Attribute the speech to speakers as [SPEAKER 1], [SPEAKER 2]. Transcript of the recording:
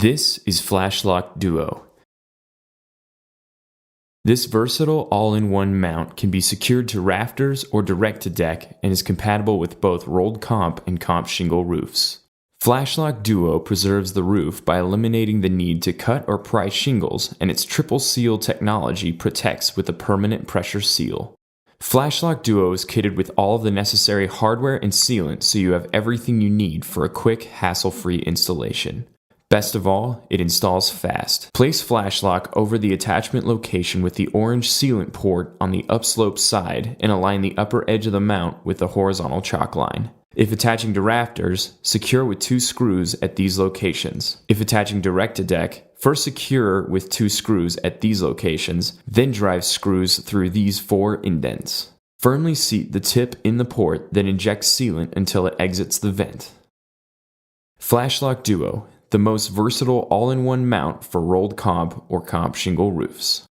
[SPEAKER 1] This is FlashLoc DUO. This versatile all-in-one mount can be secured to rafters or direct to deck and is compatible with both rolled comp and comp shingle roofs. FlashLoc DUO preserves the roof by eliminating the need to cut or pry shingles, and its triple seal technology protects with a permanent pressure seal. FlashLoc DUO is kitted with all of the necessary hardware and sealant, so you have everything you need for a quick, hassle-free installation. Best of all, it installs fast. Place FlashLoc over the attachment location with the orange sealant port on the upslope side and align the upper edge of the mount with the horizontal chalk line. If attaching to rafters, secure with 2 screws at these locations. If attaching direct to deck, first secure with 2 screws at these locations, then drive screws through these 4 indents. Firmly seat the tip in the port, then inject sealant until it exits the vent. FlashLoc DUO, the most versatile all-in-one mount for rolled comp or comp shingle roofs.